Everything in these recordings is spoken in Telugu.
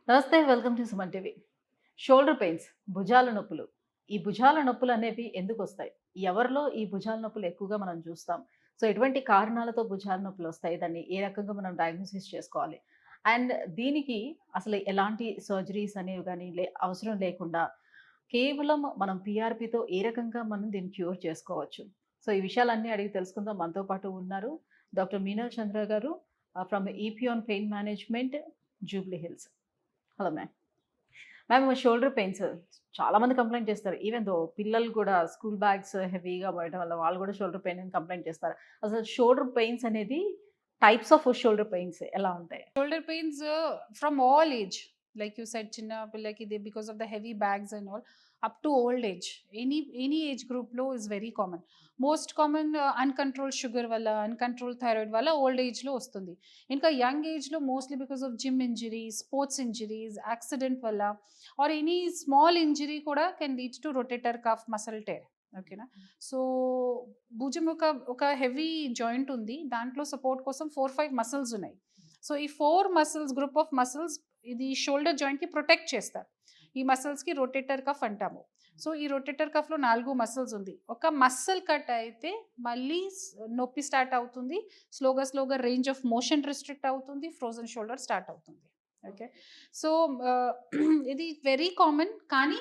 నమస్తే. Welcome to Suman TV. Shoulder pains, భుజాల నొప్పులు. ఈ భుజాల నొప్పులనేవి ఎందుకొస్తాయి? ఎవరిలో ఈ భుజాల నొప్పులు ఎక్కువగా మనం చూస్తాం? సో, ఎటువంటి కారణాలతో భుజాల నొప్పులొస్తాయి? దాన్ని ఏ రకంగా మనం డయాగ్నోసిస్ చేసుకోవాలి? అండ్ దీనికి అసలు ఎలాంటి సర్జరీస్ అనేవి గాని అవసరం లేకుండా కేవలం మనం పీఆర్‌పీతో ఏ రకంగా మనం దీన్ని క్యూర్ చేసుకోవచ్చు? సో, ఈ విషయాలన్నీ అడిగి తెలుసుకుందాం. మనతో పాటు ఉన్నారు డాక్టర్ మీనల్ చంద్ర గారు from EPN pain management, Jubilee Hills. Hello ma'am. Ma'am shoulder pains చాలా మంది కంప్లెయింట్ చేస్తారు. ఈవెన్ దో పిల్లలు కూడా స్కూల్ బ్యాగ్స్ హెవీగా మోయడం వల్ల వాళ్ళు కూడా షోల్డర్ పెయిన్ అని కంప్లెయింట్ చేస్తారు. అసలు షోల్డర్ పెయిన్స్ అనేది టైప్స్ ఆఫ్ షోల్డర్ పెయిన్స్ ఎలా ఉంటాయి? Shoulder pains from all age, like you said, chinna pillaki they because of the heavy bags and all, up to old age. Any age group low is very common. Most common uncontrolled sugar valla, uncontrolled thyroid valla old age lo వస్తుంది. ఇంకా young age లో mostly because of gym injuries, sports injuries, accident valla, or any small injury కూడా can lead to rotator cuff muscle tear. ఓకేనా. సో భుజం ఒక హెవీ జాయింట్ ఉంది, దాంట్లో సపోర్ట్ కోసం 4-5 మసిల్స్ ఉన్నాయి. సో ఈ 4 మసిల్స్, గ్రూప్ ఆఫ్ మసిల్స్ ఇది షోల్డర్ జాయింట్కి ప్రొటెక్ట్ చేస్తారు. ఈ మసిల్స్కి రొటేటర్ కఫ్ అంటాము. సో ఈ రొటేటర్ కఫ్లో 4 మసిల్స్ ఉంది. ఒక మసిల్ కట్ అయితే మళ్ళీ నొప్పి స్టార్ట్ అవుతుంది, స్లోగా స్లోగా రేంజ్ ఆఫ్ మోషన్ రిస్ట్రిక్ట్ అవుతుంది, ఫ్రోజన్ షోల్డర్ స్టార్ట్ అవుతుంది. ఓకే. సో ఇది వెరీ కామన్, కానీ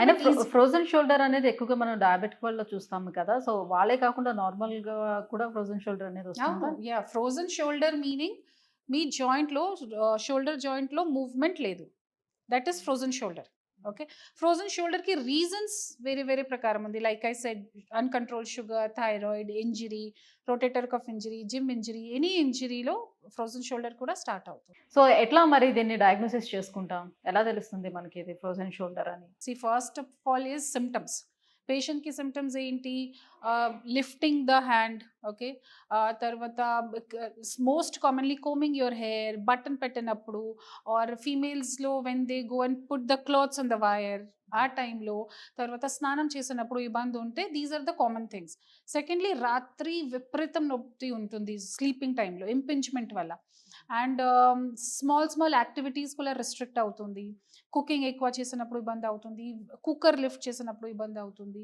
అయినా ట్రీట్మెంట్ ఫ్రోజన్ షోల్డర్ అనేది ఎక్కువగా మనం డయాబెటిక్ వాళ్ళలో చూస్తాము కదా! సో వాళ్ళే కాకుండా నార్మల్‌గా కూడా ఫ్రోజన్ షోల్డర్ అనేది అవును. వస్తుందా? యాహ్! ఫ్రోజన్ షోల్డర్ మీనింగ్ మీ జాయింట్‌లో షోల్డర్ జాయింట్‌లో మూవ్‌మెంట్ లేదు. That is frozen shoulder. Okay. Frozen షోల్డర్‌కి రీజన్స్ వేరే వేరే ప్రకారం ఉంది. Like I said, uncontrolled sugar, thyroid, injury, rotator cuff injury, gym injury, any ఇంజరీలో ఫ్రోజన్ షోల్డర్ కూడా స్టార్ట్ అవుతుంది. సో ఎట్లా మరి దీన్ని డయాగ్నోసిస్ చేసుకుంటాం? ఎలా తెలుస్తుంది మనకి ఇది ఫ్రోజన్ షోల్డర్ అని? First of all is symptoms. పేషెంట్‌కి సిమ్టమ్స్ ఏంటి? Lifting the hand. ఓకే. తర్వాత most commonly combing your hair, button పెట్టినప్పుడు, ఆర్ ఫీమేల్స్‌లో when they go and put the clothes on the wire, ఆ టైంలో. తర్వాత స్నానం చేసినప్పుడు ఇబ్బంది ఉంటే, these are the common things. Secondly రాత్రి విపరీతం నొప్పి ఉంటుంది స్లీపింగ్ టైంలో ఇంపింజ్‌మెంట్ వల్ల. అండ్ స్మాల్ స్మాల్ యాక్టివిటీస్ కూడా రిస్ట్రిక్ట్ అవుతుంది. కుకింగ్ ఎక్కువ చేసినప్పుడు ఇబ్బంది అవుతుంది, కుక్కర్ లిఫ్ట్ చేసినప్పుడు ఇబ్బంది అవుతుంది,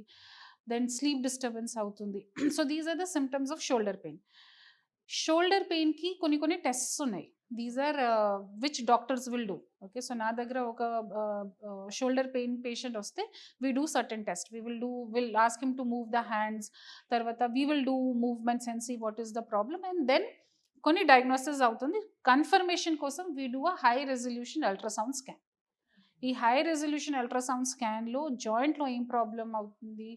దెన్ స్లీప్ డిస్టర్బెన్స్ అవుతుంది. So these are the symptoms of shoulder pain. Shoulder పెయిన్కి కొన్ని కొన్ని టెస్ట్స్ ఉన్నాయి. These are which doctors will do. Okay. So నా దగ్గర ఒక షోల్డర్ పెయిన్ పేషెంట్ వస్తే we do certain test. Will ask him to move the hands. తర్వాత we will do movements and see what is the problem, and then కొన్ని డయాగ్నోసిస్ అవుతుంది. కన్ఫర్మేషన్ కోసం we do a high resolution ultrasound scan. ఈ హై రెజల్యూషన్ అల్ట్రాసౌండ్ స్కాన్లో జాయింట్లో ఏం ప్రాబ్లం అవుతుంది,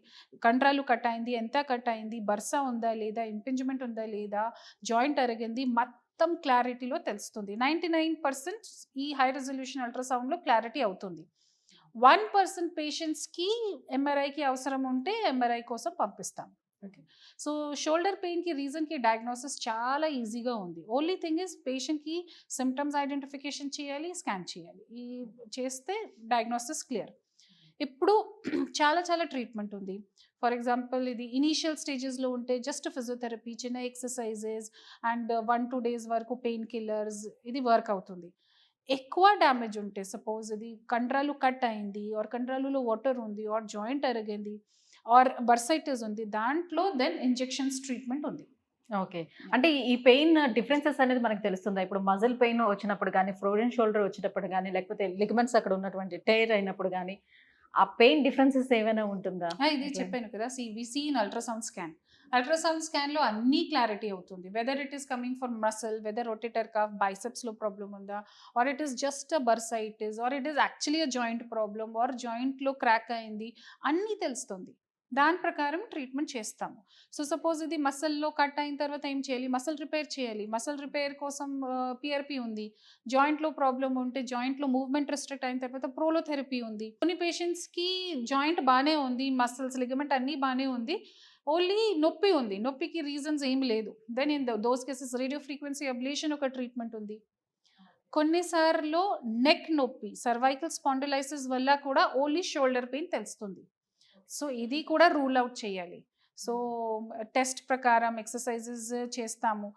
కండరాలు కట్ అయింది, ఎంత కట్ అయింది, బర్సా ఉందా లేదా, ఇంపింజ్మెంట్ ఉందా లేదా, జాయింట్ అరిగింది, మొత్తం క్లారిటీలో తెలుస్తుంది. 99% ఈ హై రెజల్యూషన్ అల్ట్రాసౌండ్లో క్లారిటీ అవుతుంది. 1% పేషెంట్స్కి ఎంఆర్ఐకి అవసరం ఉంటే ఎంఆర్ఐ కోసం పంపిస్తాం. ఓకే. సో షోల్డర్ పెయిన్కి రీజన్కి డయాగ్నోసిస్ చాలా ఈజీగా ఉంది. ఓన్లీ థింగ్ ఇస్ పేషెంట్కి సిమ్టమ్స్ ఐడెంటిఫికేషన్ చేయాలి, స్కాన్ చేయాలి. ఈ చేస్తే డయాగ్నోసిస్ క్లియర్. ఇప్పుడు చాలా చాలా ట్రీట్మెంట్ ఉంది. ఫర్ ఎగ్జాంపుల్, ఇది ఇనీషియల్ స్టేజెస్లో ఉంటే జస్ట్ ఫిజియోథెరపీ, చిన్న ఎక్సర్సైజెస్ అండ్ 1-2 డేస్ వరకు పెయిన్ కిల్లర్స్, ఇది వర్క్ అవుతుంది. ఎక్కువ డ్యామేజ్ ఉంటే, సపోజ్ ఇది కండరాలు కట్ అయింది, ఆర్ కండరాలలో వాటర్ ఉంది, ఆర్ జాయింట్ అరిగింది, ఆర్ బర్సైటిస్ ఉంది, దాంట్లో దెన్ ఇంజెక్షన్స్ ట్రీట్మెంట్ ఉంది. ఓకే. అంటే ఈ పెయిన్ డిఫరెన్సెస్ అనేది మనకు తెలుస్తుందా? ఇప్పుడు మజిల్ పెయిన్ వచ్చినప్పుడు గాని, ఫ్రోజన్ షోల్డర్ వచ్చేటప్పుడు గాని, లేకపోతే లిగమెంట్స్ అక్కడ ఉన్నటువంటి టెయిర్ అయినప్పుడు గాని, ఆ పెయిన్ డిఫరెన్సెస్ ఏమైనా ఉంటుందా? ఇది ఎట్లా? చెప్పాను కదా, we see in ultrasound scan. Ultrasound స్కాన్లో అన్నీ క్లారిటీ అవుతుంది. Whether it is coming from muscle, whether rotator cuff, బైసెప్స్లో ప్రాబ్లమ్ ఉందా, or it is just a bursitis, or it is actually a joint problem, or జాయింట్లో క్రాక్ అయింది, అన్నీ తెలుస్తుంది. దాని ప్రకారం ట్రీట్మెంట్ చేస్తాము. సో సపోజ్ ఇది మసిల్లో కట్ అయిన తర్వాత ఏం చేయాలి, మసిల్ రిపేర్ చేయాలి. మసిల్ రిపేర్ కోసం పిఆర్పి ఉంది. జాయింట్లో ప్రాబ్లమ్ ఉంటే, జాయింట్లో మూవ్మెంట్ రెస్ట్రిక్ట్ అయిన తర్వాత ప్రోలోథెరపీ ఉంది. కొన్ని పేషెంట్స్కి జాయింట్ బాగానే ఉంది, మసిల్స్, లిగమెంట్ అన్నీ బాగానే ఉంది, ఓన్లీ నొప్పి ఉంది, నొప్పికి రీజన్స్ ఏం లేదు. Then in those cases radio frequency ablation ఒక ట్రీట్మెంట్ ఉంది. కొన్నిసార్లు నెక్ నొప్పి, సర్వైకల్ స్పాండిలైసిస్ వల్ల కూడా ఓన్లీ షోల్డర్ పెయిన్ తెలుస్తుంది. సో ఇది కూడా రూల్ అవుట్ చేయాలి. సో టెస్ట్ ప్రకారం ఎక్సర్సైజెస్ చేస్తాము,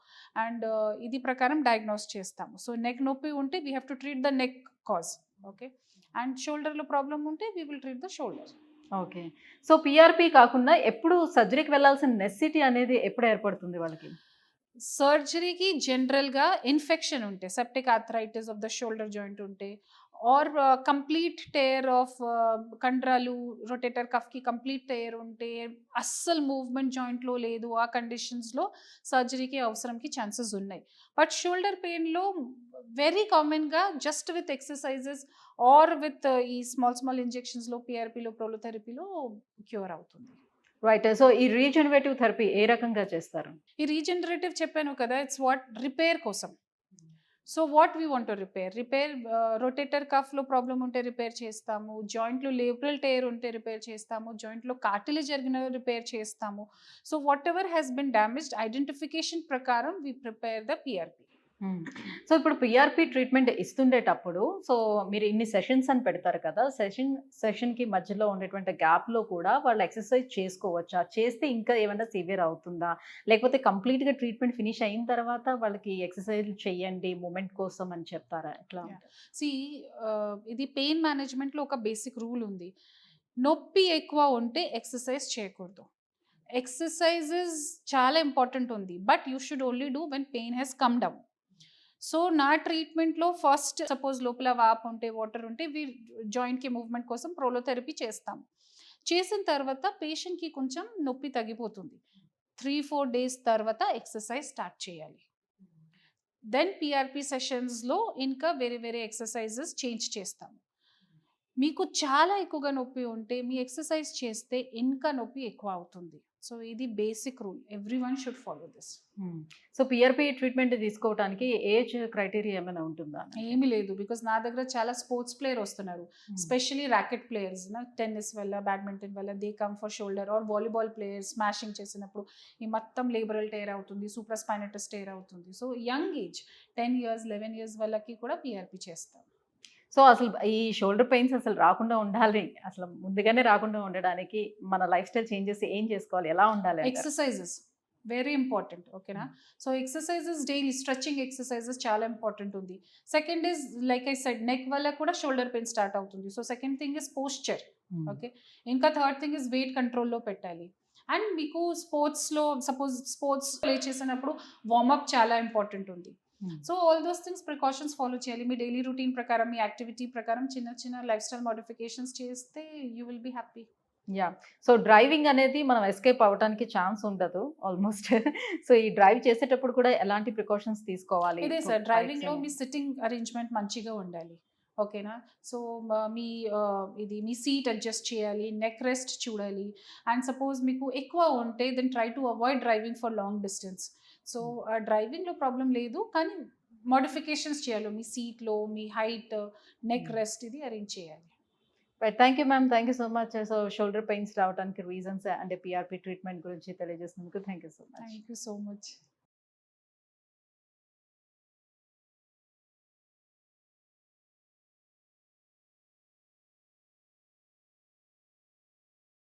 అండ్ ఇది ప్రకారం డయాగ్నోస్ చేస్తాము. సో నెక్ నొప్పి ఉంటే we have to treat the neck cause. Okay. And షోల్డర్లో ప్రాబ్లమ్ ఉంటే we will treat the shoulder. Okay. So PRP కాకుండా ఎప్పుడు సర్జరీకి వెళ్ళాల్సిన నెసెసిటీ అనేది ఎప్పుడు ఏర్పడుతుంది వాళ్ళకి? సర్జరీకి జనరల్గా ఇన్ఫెక్షన్ ఉంటే, septic arthritis of the shoulder joint ఉంటే, ఆర్ కంప్లీట్ టేర్ ఆఫ్ కండరాలు, రొటేటర్ కఫ్కి కంప్లీట్ టేర్ ఉంటే, అస్సలు మూవ్మెంట్ జాయింట్లో లేదు, ఆ కండిషన్స్లో సర్జరీకి అవసరంకి ఛాన్సెస్ ఉన్నాయి. బట్ షోల్డర్ పెయిన్లో వెరీ కామన్గా just with exercises or with ఈ స్మాల్ ఇంజెక్షన్స్లో, పిఆర్పిలో, ప్రోలోథెరపీలో క్యూర్ అవుతుంది. రైట్. సో ఈ రీజనరేటివ్ థెరపీ ఏ రకంగా చేస్తారు? ఈ రీజనరేటివ్ చెప్పాను కదా, ఇట్స్ వాట్ రిపేర్ కోసం. So what we want to repair rotator కఫ్లో ప్రాబ్లం ఉంటే రిపేర్ చేస్తాము, జాయింట్లో లేబ్రల్ టేర్ ఉంటే రిపేర్ చేస్తాము, జాయింట్లో కార్టిలేజ్ జరిగిన రిపేర్ చేస్తాము. So whatever has been damaged identification ప్రకారం we prepare the PRP. So ఇప్పుడు పిఆర్పి ట్రీట్మెంట్ ఇస్తుండేటప్పుడు సో మీరు ఇన్ని సెషన్స్ అని పెడతారు కదా, సెషన్కి మధ్యలో ఉండేటువంటి గ్యాప్లో కూడా వాళ్ళు ఎక్సర్సైజ్ చేసుకోవచ్చా? చేస్తే ఇంకా ఏమైనా సివియర్ అవుతుందా? లేకపోతే కంప్లీట్గా ట్రీట్మెంట్ ఫినిష్ అయిన తర్వాత వాళ్ళకి ఎక్సర్సైజ్ చేయండి మూమెంట్ కోసం అని చెప్తారా? ఎట్లా? సి ఇది పెయిన్ మేనేజ్మెంట్లో ఒక బేసిక్ రూల్ ఉంది. నొప్పి ఎక్కువ ఉంటే ఎక్సర్సైజ్ చేయకూడదు. ఎక్సర్సైజెస్ చాలా ఇంపార్టెంట్ ఉంది, but you should only do when pain has come down. So నా ట్రీట్మెంట్లో ఫస్ట్ సపోజ్ లోపల వాప్ ఉంటే, వాటర్ ఉంటే, జాయింట్కి మూవ్మెంట్ కోసం ప్రోలోథెరపీ చేస్తాం. చేసిన తర్వాత పేషెంట్కి కొంచెం నొప్పి తగ్గిపోతుంది. 3-4 డేస్ తర్వాత ఎక్సర్సైజ్ స్టార్ట్ చేయాలి. దెన్ పిఆర్పి సెషన్స్లో ఇంకా వేరే ఎక్సర్సైజెస్ చేంజ్ చేస్తాము. మీకు చాలా ఎక్కువగా నొప్పి ఉంటే మీ ఎక్సర్సైజ్ చేస్తే ఇంకా నొప్పి ఎక్కువ అవుతుంది. సో ఇది basic rule, every one should follow this. So PRP treatment తీసుకోవడానికి ఏజ్ క్రైటీరియా ఏమైనా ఉంటుందా? ఏమీ లేదు, బికాస్ నా దగ్గర చాలా స్పోర్ట్స్ ప్లేయర్ వస్తున్నారు, స్పెషలీ ర్యాకెట్ ప్లేయర్స్, టెన్నిస్ వల్ల, బ్యాడ్మింటన్ వల్ల, they come for shoulder, or volleyball players smashing చేసినప్పుడు ఈ మొత్తం లేబరల్ టేర్ అవుతుంది, సూపర్ స్పైనటస్ టేర్ అవుతుంది. So young age 10 years 11 years వాళ్ళకి కూడా పిఆర్పి చేస్తాం. సో అసలు ఈ షోల్డర్ పెయిన్స్ అసలు రాకుండా ఉండాలి, అసలు ముందుగానే రాకుండా ఉండడానికి మన లైఫ్ స్టైల్ చేంజెస్ ఏం చేసుకోవాలి, ఎలా ఉండాలి? ఎక్సర్సైజెస్ వెరీ ఇంపార్టెంట్, ఓకేనా? So exercises daily stretching exercises చాలా ఇంపార్టెంట్ ఉంది. Second is like I said, neck వల్ల కూడా షోల్డర్ పెయిన్ స్టార్ట్ అవుతుంది. So second thing is posture, okay. ఇంకా థర్డ్ థింగ్ ఇస్ వెయిట్ కంట్రోల్లో పెట్టాలి. అండ్ మీకు స్పోర్ట్స్లో సపోజ్ స్పోర్ట్స్ ప్లే చేసినప్పుడు వార్మప్ చాలా ఇంపార్టెంట్ ఉంది. So all those things precautions follow చేయాలి. మీ డైలీ రొటీన్ ప్రకారం, మీ యాక్టివిటీ ప్రకారం చిన్న లైఫ్ స్టైల్ మోడిఫికేషన్స్ చేస్తే you will be happy. Yeah. So driving అనేది మనం ఎస్కేప్ అవ్వడానికి ఛాన్స్ ఉండదు ఆల్మోస్ట్. సో ఈ డ్రైవ్ చేసేటప్పుడు కూడా ఎలాంటి ప్రికాషన్స్ తీసుకోవాలి? ఇదే సార్, డ్రైవింగ్లో మీ సిట్టింగ్ అరేంజ్మెంట్ మంచిగా ఉండాలి, ఓకేనా? సో మీ సీట్ అడ్జస్ట్ చేయాలి, నెక్ రెస్ట్ చూడాలి. అండ్ సపోజ్ మీకు ఎక్కువ ఉంటే then try to avoid driving for long distance. So డ్రైవింగ్లో ప్రాబ్లం లేదు, కానీ మోడిఫికేషన్స్ చేయాలి, మీ సీట్లో, మీ హైట్, నెక్ రెస్ట్ ఇది అరేంజ్ చేయాలి. Thank you ma'am, thank you so much. So shoulder pains రావడానికి రీజన్స్ అంటే పిఆర్పి ట్రీట్మెంట్ గురించి తెలియజేసినందుకు thank you so much. Thank you so much.